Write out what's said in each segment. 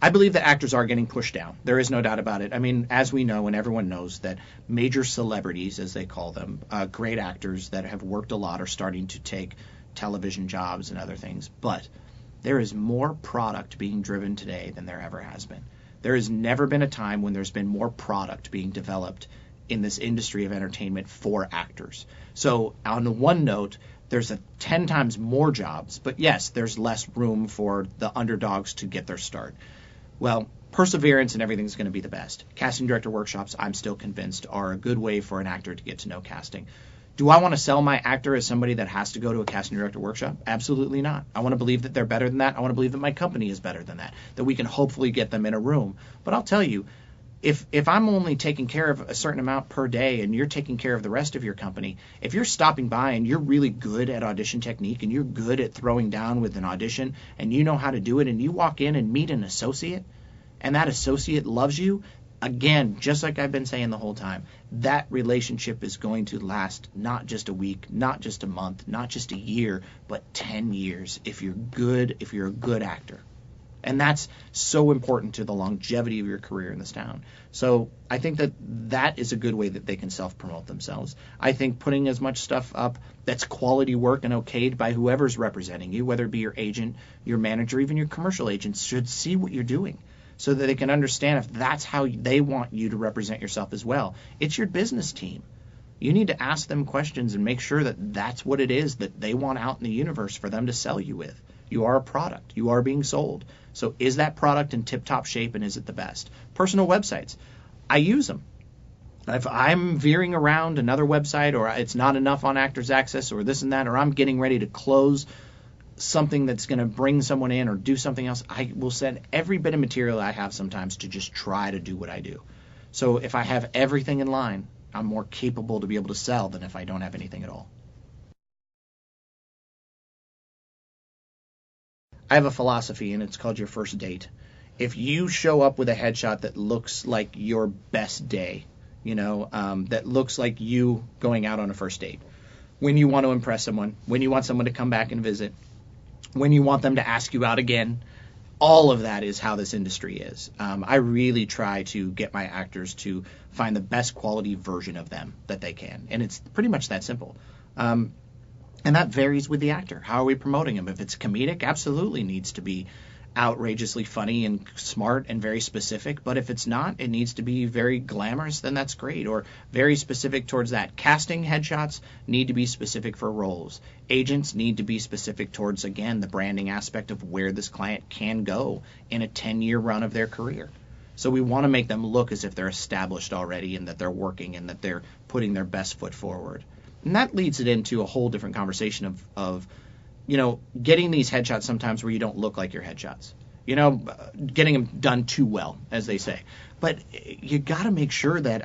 I believe that actors are getting pushed down. There is no doubt about it. I mean, as we know, and everyone knows, that major celebrities, as they call them, great actors that have worked a lot, are starting to take television jobs and other things. But there is more product being driven today than there ever has been. There has never been a time when there's been more product being developed in this industry of entertainment for actors. So on the one note, there's 10 times more jobs, but yes, there's less room for the underdogs to get their start. Well, perseverance and everything's going to be the best. Casting director workshops, I'm still convinced, are a good way for an actor to get to know casting. Do I want to sell my actor as somebody that has to go to a casting director workshop? Absolutely not. I want to believe that they're better than that. I want to believe that my company is better than that we can hopefully get them in a room. But I'll tell you, if I'm only taking care of a certain amount per day and you're taking care of the rest of your company, if you're stopping by and you're really good at audition technique and you're good at throwing down with an audition and you know how to do it, and you walk in and meet an associate and that associate loves you, again, just like I've been saying the whole time, that relationship is going to last not just a week, not just a month, not just a year, but 10 years if you're a good actor. And that's so important to the longevity of your career in this town. So I think that is a good way that they can self-promote themselves. I think putting as much stuff up that's quality work and okayed by whoever's representing you, whether it be your agent, your manager, even your commercial agents, should see what you're doing so that they can understand if that's how they want you to represent yourself as well. It's your business team. You need to ask them questions and make sure that that's what it is that they want out in the universe for them to sell you with. You are a product. You are being sold. So is that product in tip-top shape, and is it the best? Personal websites. I use them. If I'm veering around another website, or it's not enough on Actors Access, or this and that, or I'm getting ready to close something that's going to bring someone in or do something else, I will send every bit of material I have sometimes to just try to do what I do. So if I have everything in line, I'm more capable to be able to sell than if I don't have anything at all. I have a philosophy, and it's called your first date. If you show up with a headshot that looks like your best day, that looks like you going out on a first date, when you want to impress someone, when you want someone to come back and visit, when you want them to ask you out again, all of that is how this industry is. I really try to get my actors to find the best quality version of them that they can, and it's pretty much that simple. And that varies with the actor. How are we promoting him? If it's comedic, absolutely needs to be outrageously funny and smart and very specific. But if it's not, it needs to be very glamorous, then that's great. Or very specific towards that. Casting headshots need to be specific for roles. Agents need to be specific towards, again, the branding aspect of where this client can go in a 10-year run of their career. So we want to make them look as if they're established already and that they're working and that they're putting their best foot forward. And that leads it into a whole different conversation of getting these headshots sometimes where you don't look like your headshots. Getting them done too well, as they say. But you got to make sure that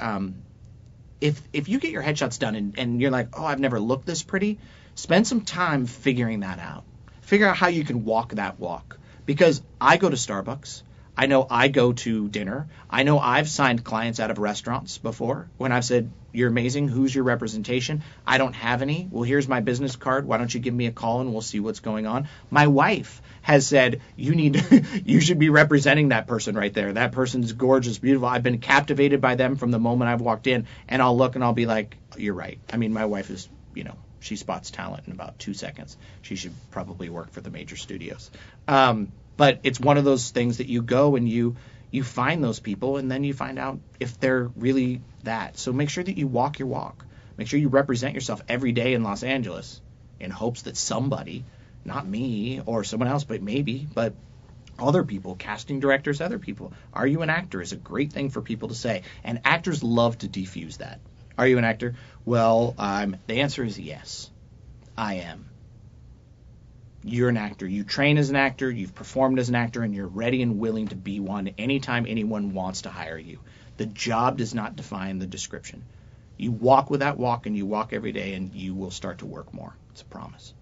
if you get your headshots done and you're like, oh, I've never looked this pretty, spend some time figuring that out. Figure out how you can walk that walk. Because I go to Starbucks. I know I go to dinner. I know I've signed clients out of restaurants before when I've said, you're amazing. Who's your representation? I don't have any. Well, here's my business card. Why don't you give me a call and we'll see what's going on? My wife has said, you should be representing that person right there. That person's gorgeous, beautiful. I've been captivated by them from the moment I've walked in, and I'll look and I'll be like, you're right. I mean, my wife is, she spots talent in about 2 seconds. She should probably work for the major studios. But it's one of those things that you go and you find those people, and then you find out if they're really that. So make sure that you walk your walk. Make sure you represent yourself every day in Los Angeles in hopes that somebody, not me or someone else, but other people, casting directors, other people, are you an actor is a great thing for people to say. And actors love to defuse that. Are you an actor? Well, the answer is yes, I am. You're an actor. You train as an actor, you've performed as an actor, and you're ready and willing to be one anytime anyone wants to hire you. The job does not define the description. You walk with that walk, and you walk every day, and you will start to work more. It's a promise.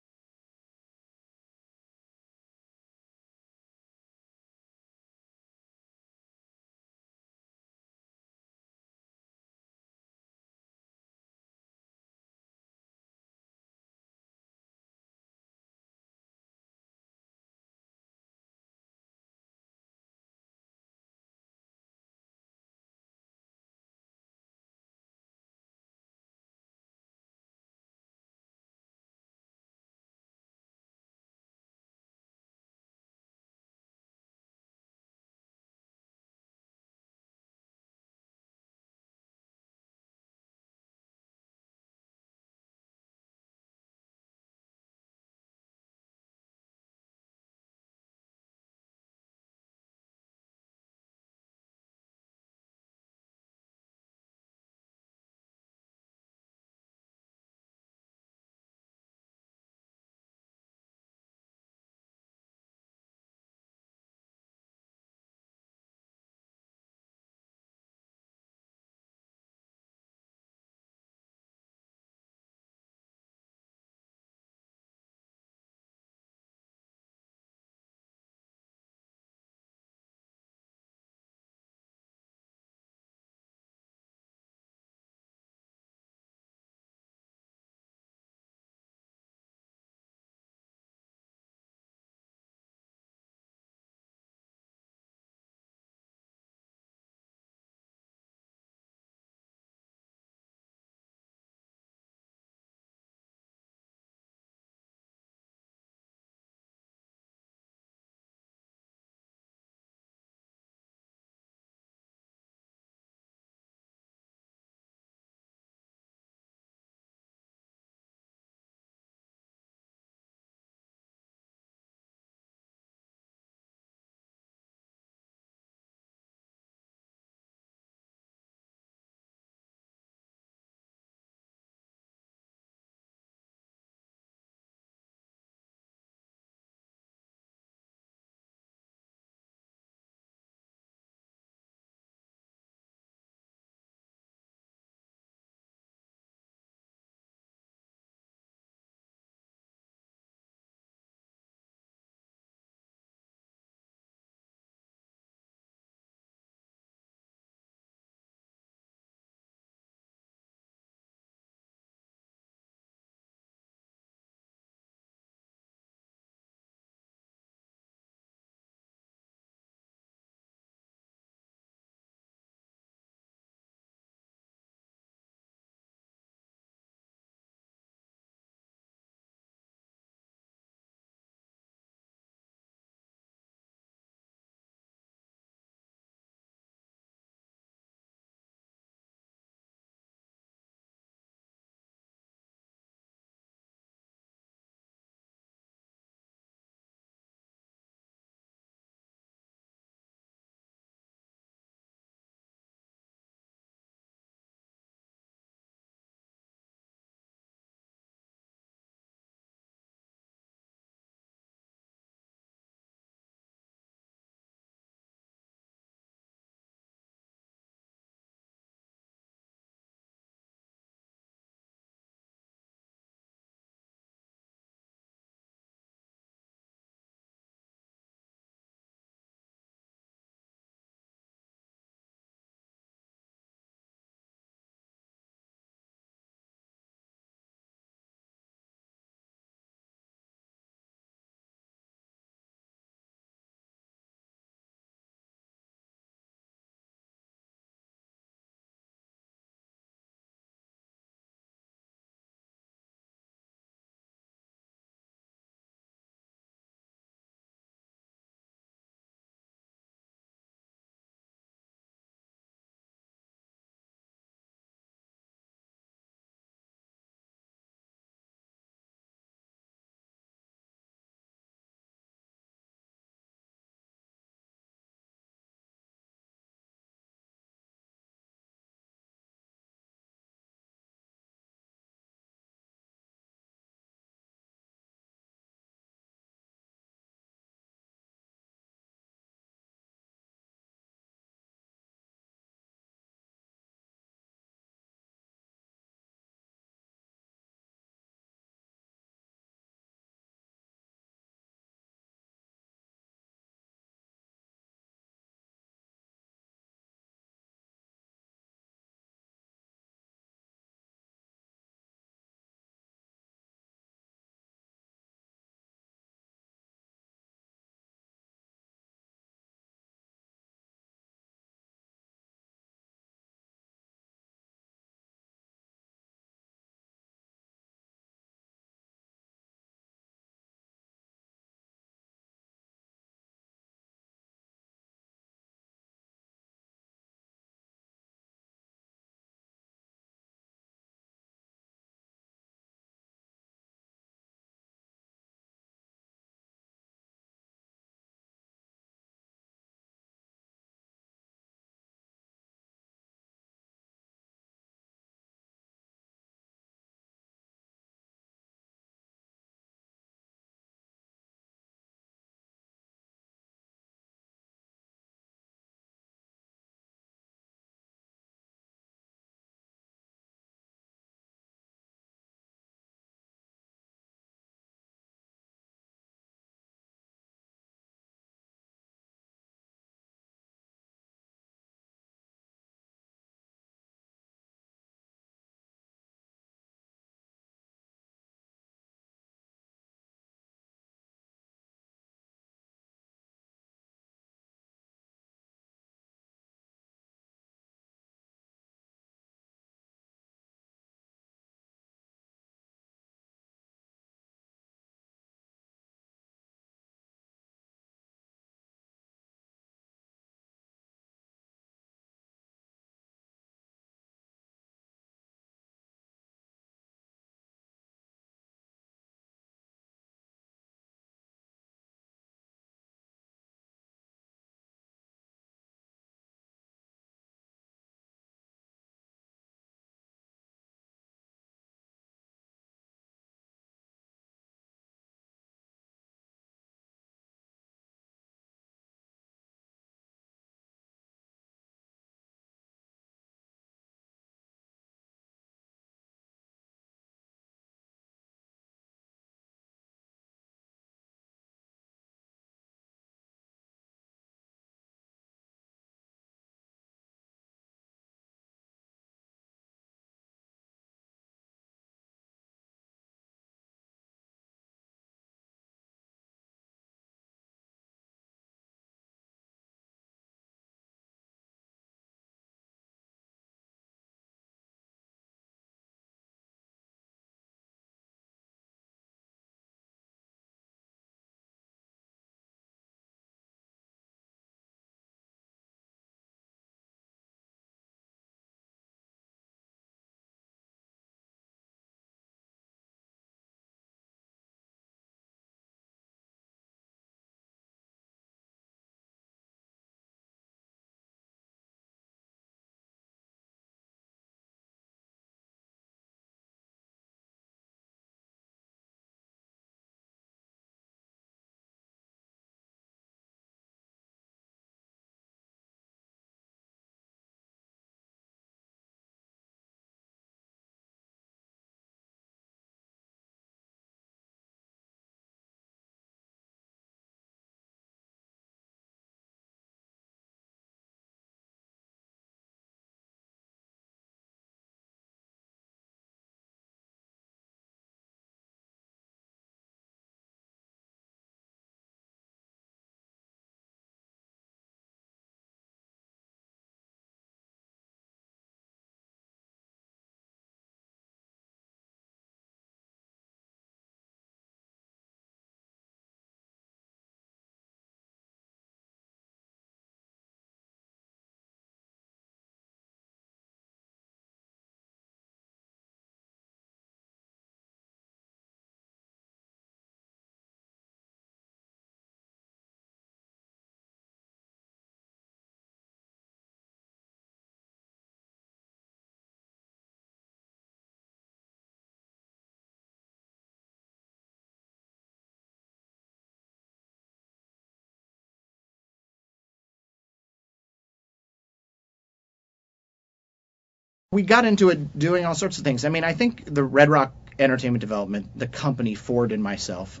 We got into it doing all sorts of things. I mean, I think the Red Rock Entertainment Development, the company, Ford and myself,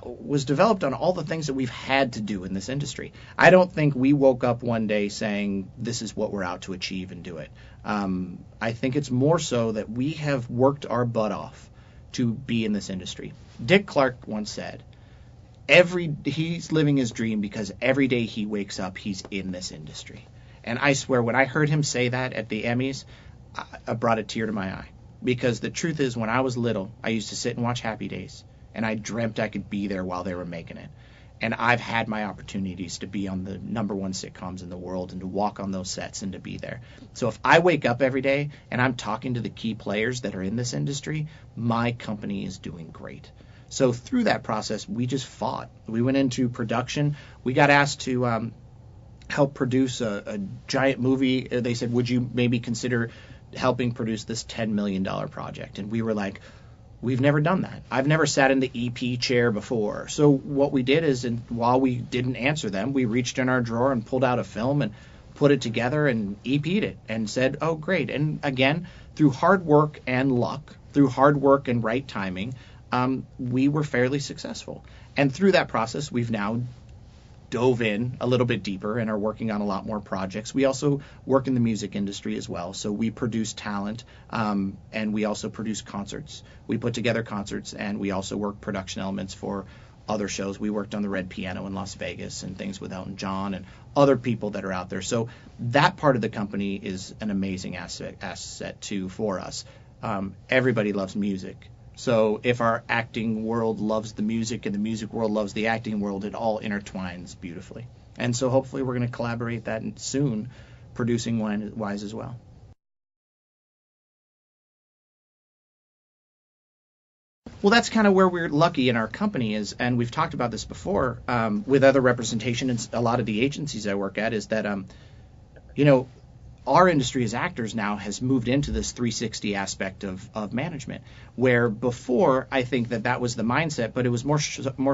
was developed on all the things that we've had to do in this industry. I don't think we woke up one day saying this is what we're out to achieve and do it. I think it's more so that we have worked our butt off to be in this industry. Dick Clark once said, he's living his dream because every day he wakes up, he's in this industry. And I swear, when I heard him say that at the Emmys, I brought a tear to my eye. Because the truth is, when I was little, I used to sit and watch Happy Days, and I dreamt I could be there while they were making it. And I've had my opportunities to be on the #1 sitcoms in the world and to walk on those sets and to be there. So if I wake up every day and I'm talking to the key players that are in this industry, my company is doing great. So through that process, we just fought. We went into production. We got asked to help produce a giant movie. They said, would you maybe consider helping produce this $10 million project? And we were like, we've never done that. I've never sat in the EP chair before. So what we did is, while we didn't answer them, we reached in our drawer and pulled out a film and put it together and EP'd it and said, oh, great. And again, through hard work and luck, through hard work and right timing, we were fairly successful. And through that process, we've now dove in a little bit deeper and are working on a lot more projects. We also work in the music industry as well. So we produce talent, and we also produce concerts. We put together concerts, and we also work production elements for other shows. We worked on the Red Piano in Las Vegas and things with Elton John and other people that are out there. So that part of the company is an amazing asset too for us. Everybody loves music. So if our acting world loves the music and the music world loves the acting world, it all intertwines beautifully. And so hopefully we're going to collaborate that soon, producing wise as well. Well, that's kind of where we're lucky in our company is, and we've talked about this before with other representation in a lot of the agencies I work at, is that, our industry as actors now has moved into this 360 aspect of management, where before I think that was the mindset, but it was more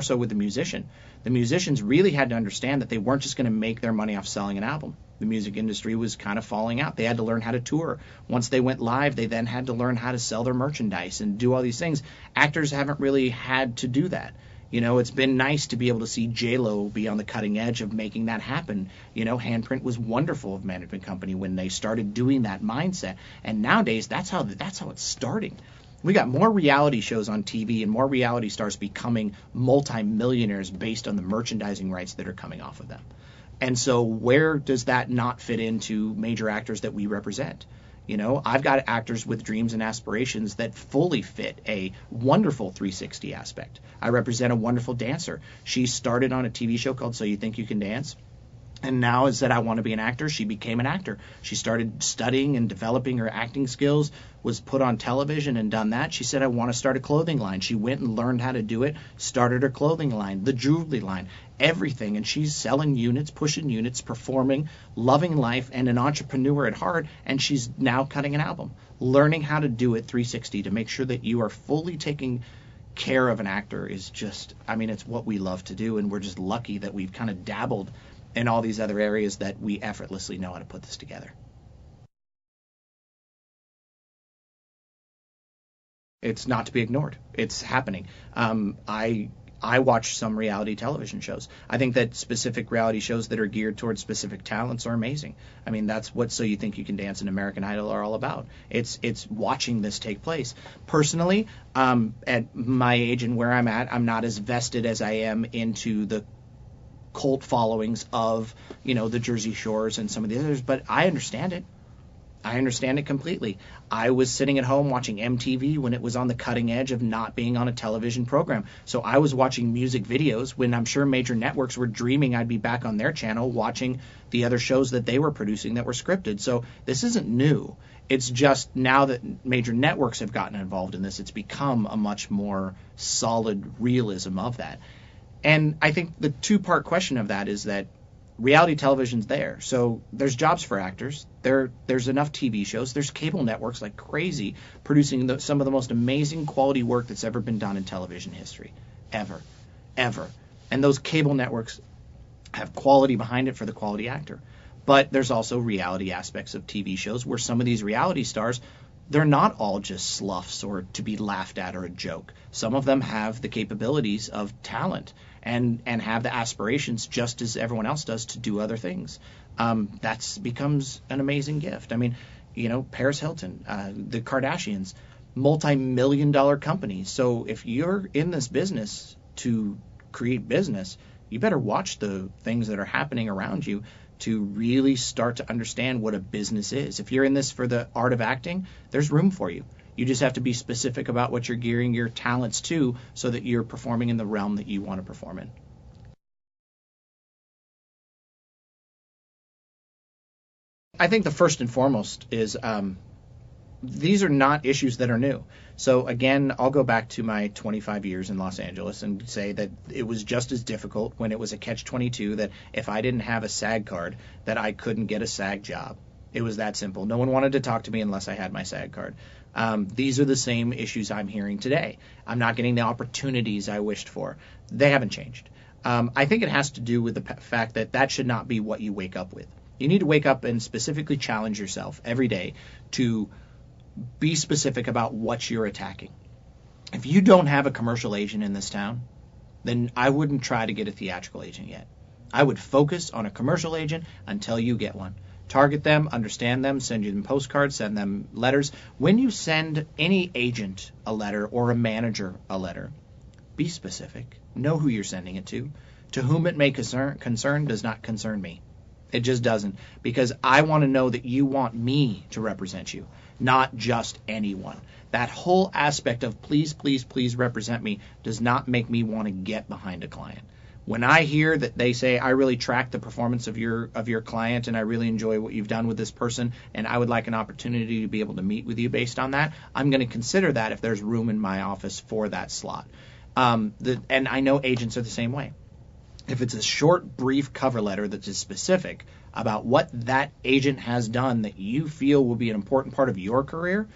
so with the musician. The musicians really had to understand that they weren't just going to make their money off selling an album. The music industry was kind of falling out. They had to learn how to tour. Once they went live, they then had to learn how to sell their merchandise and do all these things. Actors haven't really had to do that. It's been nice to be able to see J-Lo be on the cutting edge of making that happen. Handprint was wonderful of management company when they started doing that mindset. And nowadays, that's how it's starting. We got more reality shows on TV and more reality stars becoming multimillionaires based on the merchandising rights that are coming off of them. And so where does that not fit into major actors that we represent? I've got actors with dreams and aspirations that fully fit a wonderful 360 aspect. I represent a wonderful dancer. She started on a TV show called So You Think You Can Dance. And now is that I want to be an actor. She became an actor. She started studying and developing her acting skills, was put on television and done that. She said, I want to start a clothing line. She went and learned how to do it, started her clothing line, the jewelry line, everything. And she's selling units, pushing units, performing, loving life, and an entrepreneur at heart. And she's now cutting an album, learning how to do it 360 to make sure that you are fully taking care of an actor is just, it's what we love to do. And we're just lucky that we've kind of dabbled in all these other areas that we effortlessly know how to put this together. It's not to be ignored. It's happening. I watch some reality television shows. I think that specific reality shows that are geared towards specific talents are amazing. That's what So You Think You Can Dance and American Idol are all about. It's watching this take place. Personally, at my age and where I'm at, I'm not as vested as I am into the cult followings of, the Jersey Shores and some of the others, but I understand it. I understand it completely. I was sitting at home watching MTV when it was on the cutting edge of not being on a television program. So I was watching music videos when I'm sure major networks were dreaming I'd be back on their channel watching the other shows that they were producing that were scripted. So this isn't new. It's just now that major networks have gotten involved in this, it's become a much more solid realism of that. And I think the two-part question of that is that reality television's there. So there's jobs for actors. There's enough TV shows. There's cable networks like crazy producing some of the most amazing quality work that's ever been done in television history. Ever. And those cable networks have quality behind it for the quality actor. But there's also reality aspects of TV shows where some of these reality stars, they're not all just sloughs or to be laughed at or a joke. Some of them have the capabilities of talent and have the aspirations just as everyone else does to do other things. That becomes an amazing gift. I mean, Paris Hilton, the Kardashians, multi-million-dollar companies. So if you're in this business to create business, you better watch the things that are happening around you to really start to understand what a business is. If you're in this for the art of acting, there's room for you. You just have to be specific about what you're gearing your talents to so that you're performing in the realm that you want to perform in. I think the first and foremost is these are not issues that are new. So again, I'll go back to my 25 years in Los Angeles and say that it was just as difficult when it was a catch-22 that if I didn't have a SAG card that I couldn't get a SAG job. It was that simple. No one wanted to talk to me unless I had my SAG card. These are the same issues I'm hearing today. I'm not getting the opportunities I wished for. They haven't changed. I think it has to do with the fact that should not be what you wake up with. You need to wake up and specifically challenge yourself every day to be specific about what you're attacking. If you don't have a commercial agent in this town, then I wouldn't try to get a theatrical agent yet. I would focus on a commercial agent until you get one. Target them, understand them, send them postcards, send them letters. When you send any agent a letter or a manager a letter, be specific. Know who you're sending it to. To whom it may concern does not concern me. It just doesn't, because I want to know that you want me to represent you, not just anyone. That whole aspect of please, please, please represent me does not make me want to get behind a client. When I hear that they say, I really track the performance of your client and I really enjoy what you've done with this person and I would like an opportunity to be able to meet with you based on that, I'm going to consider that if there's room in my office for that slot. And I know agents are the same way. If it's a short, brief cover letter that is specific about what that agent has done that you feel will be an important part of your career,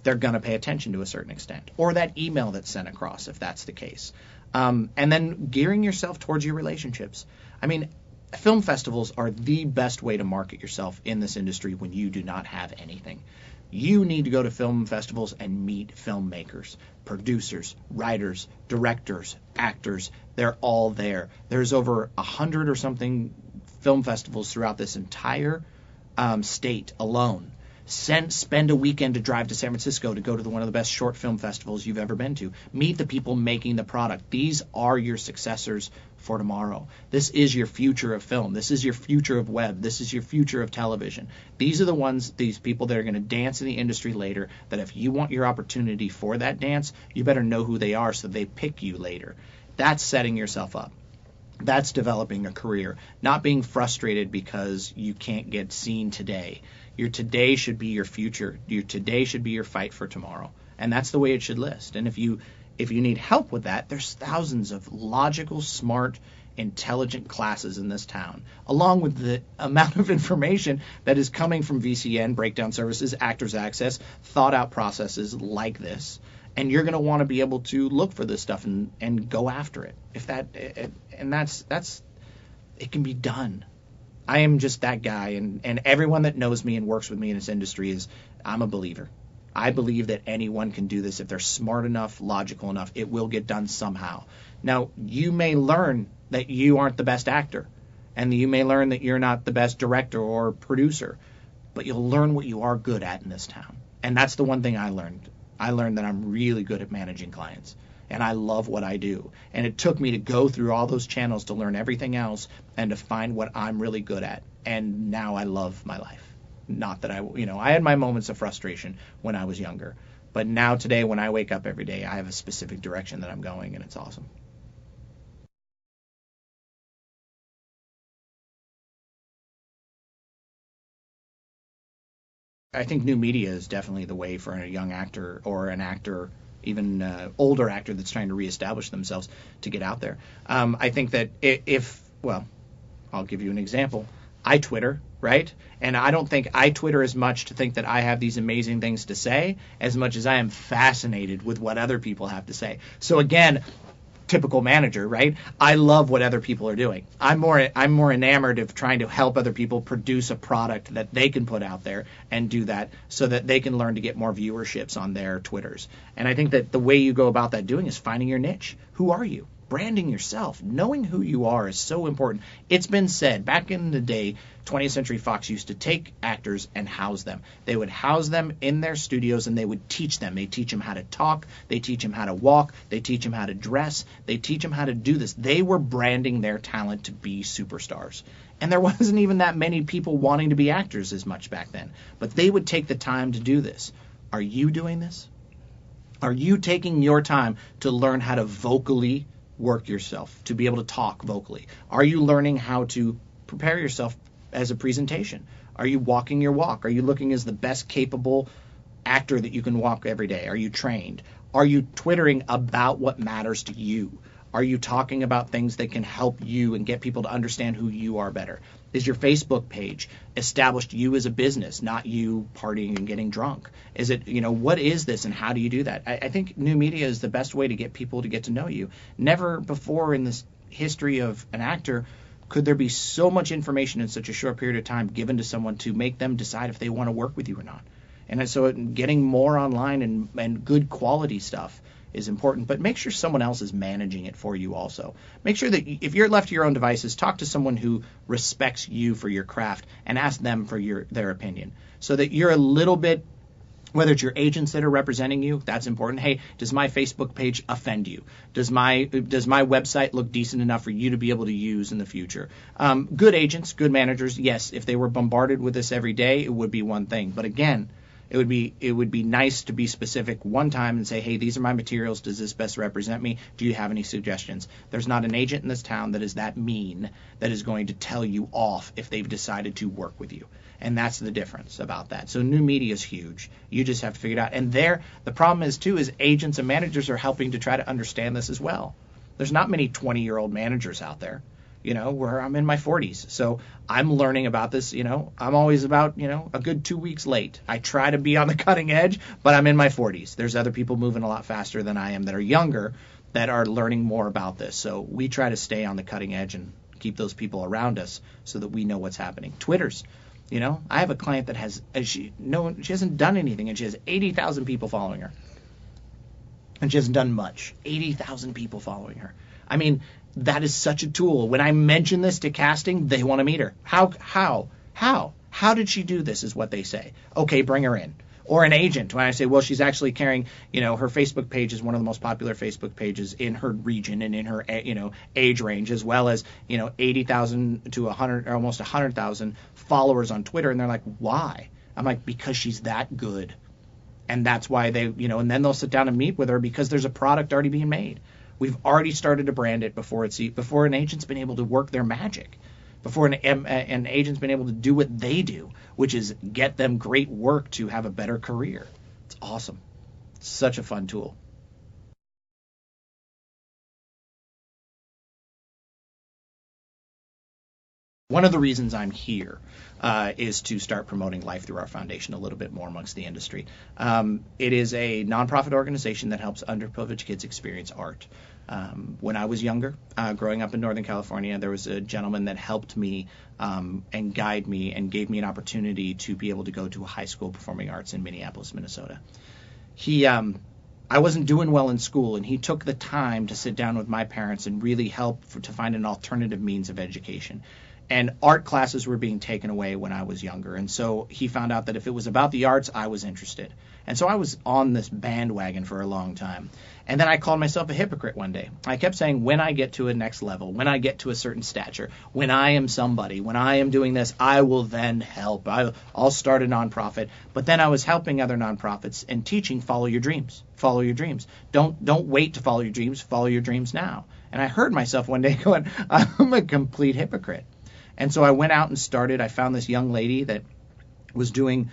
they're going to pay attention to a certain extent. Or that email that's sent across, if that's the case. And then gearing yourself towards your relationships. I mean, film festivals are the best way to market yourself in this industry when you do not have anything. You need to go to film festivals and meet filmmakers, producers, writers, directors, actors. They're all there. There's over 100 or something film festivals throughout this entire state alone. Spend a weekend to drive to San Francisco to go to one of the best short film festivals you've ever been to. Meet the people making the product. These are your successors for tomorrow. This is your future of film. This is your future of web. This is your future of television. These are these people that are going to dance in the industry later, that if you want your opportunity for that dance, you better know who they are so they pick you later. That's setting yourself up. That's developing a career, not being frustrated because you can't get seen today. Your today should be your future. Your today should be your fight for tomorrow. And that's the way it should list. And if you need help with that, there's thousands of logical, smart, intelligent classes in this town, along with the amount of information that is coming from VCN, breakdown services, Actors Access, thought out processes like this. And you're going to want to be able to look for this stuff and go after it. It can be done. I am just that guy, and everyone that knows me and works with me in this industry I'm a believer. I believe that anyone can do this if they're smart enough, logical enough. It will get done somehow. Now, you may learn that you aren't the best actor, and you may learn that you're not the best director or producer, but you'll learn what you are good at in this town. And that's the one thing I learned. I learned that I'm really good at managing clients, and I love what I do. And it took me to go through all those channels to learn everything else and to find what I'm really good at. And now I love my life. Not that I had my moments of frustration when I was younger, but now today when I wake up every day, I have a specific direction that I'm going, and it's awesome. I think new media is definitely the way for a young actor or an actor, even older actor that's trying to reestablish themselves to get out there. I think that I'll give you an example. I Twitter, right? And I don't think I Twitter as much to think that I have these amazing things to say as much as I am fascinated with what other people have to say. So again, typical manager, right? I love what other people are doing. I'm more enamored of trying to help other people produce a product that they can put out there and do that so that they can learn to get more viewerships on their Twitters. And I think that the way you go about that doing is finding your niche. Who are you? Branding yourself, knowing who you are is so important. It's been said back in the day, 20th Century Fox used to take actors and house them. They would house them in their studios and they would teach them. They teach them how to talk. They teach them how to walk. They teach them how to dress. They teach them how to do this. They were branding their talent to be superstars. And there wasn't even that many people wanting to be actors as much back then. But they would take the time to do this. Are you doing this? Are you taking your time to learn how to vocally work yourself, to be able to talk vocally? Are you learning how to prepare yourself as a presentation? Are you walking your walk? Are you looking as the best capable actor that you can walk every day? Are you trained? Are you twittering about what matters to you? Are you talking about things that can help you and get people to understand who you are better? Is your Facebook page established you as a business, not you partying and getting drunk? Is it, what is this and how do you do that? I think new media is the best way to get people to get to know you. Never before in this history of an actor could there be so much information in such a short period of time given to someone to make them decide if they want to work with you or not. And so getting more online and good quality stuff is important, but make sure someone else is managing it for you also. Make sure that if you're left to your own devices, talk to someone who respects you for your craft and ask them for their opinion so that you're a little bit, whether it's your agents that are representing you, that's important. Hey, does my Facebook page offend you? Does my website look decent enough for you to be able to use in the future? Good agents, good managers, yes, if they were bombarded with this every day, it would be one thing. But again, it would be nice to be specific one time and say, hey, these are my materials. Does this best represent me? Do you have any suggestions? There's not an agent in this town that is that mean that is going to tell you off if they've decided to work with you. And that's the difference about that. So new media is huge. You just have to figure it out. And the problem is, too, is agents and managers are helping to try to understand this as well. There's not many 20-year-old managers out there. Where I'm in my 40s. So I'm learning about this, I'm always about, a good 2 weeks late. I try to be on the cutting edge, but I'm in my 40s. There's other people moving a lot faster than I am that are younger that are learning more about this. So we try to stay on the cutting edge and keep those people around us so that we know what's happening. Twitters, I have a client that she hasn't done anything and she has 80,000 people following her. And she hasn't done much. 80,000 people following her. I mean, that is such a tool. When I mention this to casting, they want to meet her. How did she do this is what they say. Okay, bring her in. Or an agent, when I say, well, she's actually carrying, her Facebook page is one of the most popular Facebook pages in her region and in her, age range, as well as, 80,000 to 100 or almost 100,000 followers on Twitter. And they're like, why? I'm like, because she's that good. And that's why they, and then they'll sit down and meet with her because there's a product already being made. We've already started to brand it before an agent's been able to work their magic, before an agent's been able to do what they do, which is get them great work to have a better career. It's awesome. It's such a fun tool. One of the reasons I'm here is to start promoting Life Through Our Foundation a little bit more amongst the industry. It is a nonprofit organization that helps underprivileged kids experience art. When I was younger, growing up in Northern California, there was a gentleman that helped me and guide me and gave me an opportunity to be able to go to a high school performing arts in Minneapolis, Minnesota. I wasn't doing well in school, and he took the time to sit down with my parents and really help to find an alternative means of education. And art classes were being taken away when I was younger. And so he found out that if it was about the arts, I was interested. And so I was on this bandwagon for a long time. And then I called myself a hypocrite one day. I kept saying, when I get to a next level, when I get to a certain stature, when I am somebody, when I am doing this, I will then help. I'll start a nonprofit. But then I was helping other nonprofits and teaching, follow your dreams. Follow your dreams. Don't wait to follow your dreams. Follow your dreams now. And I heard myself one day going, I'm a complete hypocrite. And so I went out and I found this young lady that was doing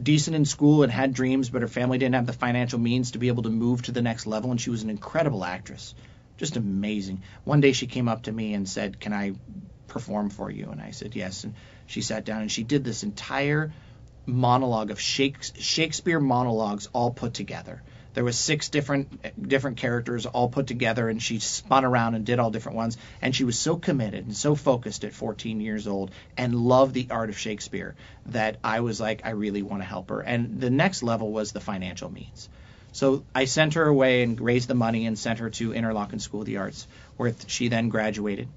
decent in school and had dreams, but her family didn't have the financial means to be able to move to the next level. And she was an incredible actress, just amazing. One day she came up to me and said, can I perform for you? And I said, yes. And she sat down and she did this entire monologue of Shakespeare monologues all put together There was 6 different characters all put together, and she spun around and did all different ones. And she was so committed and so focused at 14 years old and loved the art of Shakespeare that I was like, I really want to help her. And the next level was the financial means. So I sent her away and raised the money and sent her to Interlochen School of the Arts, where she then graduated.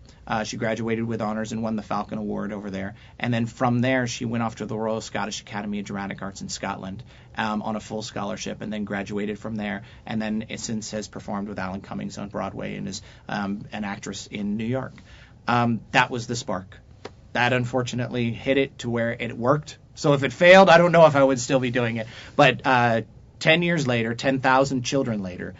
She graduated with honors and won the Falcon Award over there. And then from there, she went off to the Royal Scottish Academy of Dramatic Arts in Scotland on a full scholarship, and then graduated from there. And then since has performed with Alan Cummings on Broadway and is an actress in New York. That was the spark. That unfortunately hit it to where it worked. So if it failed, I don't know if I would still be doing it. But 10 years later, 10,000 children later,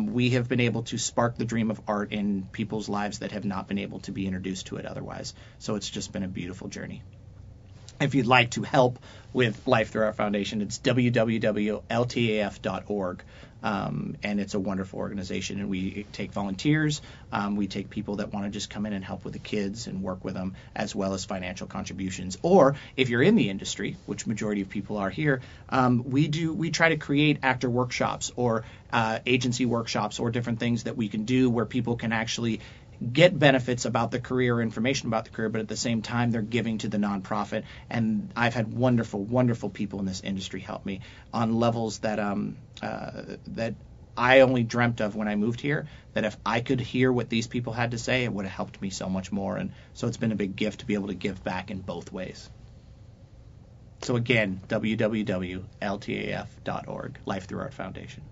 we have been able to spark the dream of art in people's lives that have not been able to be introduced to it otherwise. So it's just been a beautiful journey. If you'd like to help with Life Through Art Foundation, it's www.ltaf.org. And it's a wonderful organization, and we take volunteers, we take people that want to just come in and help with the kids and work with them, as well as financial contributions. Or if you're in the industry, which majority of people are here, we try to create actor workshops or agency workshops or different things that we can do where people can actually get benefits about the career, information about the career, but at the same time they're giving to the nonprofit. And I've had wonderful, wonderful people in this industry help me on levels that that I only dreamt of when I moved here, that if I could hear what these people had to say, it would have helped me so much more. And so it's been a big gift to be able to give back in both ways. So again, www.ltaf.org, Life Through Art Foundation.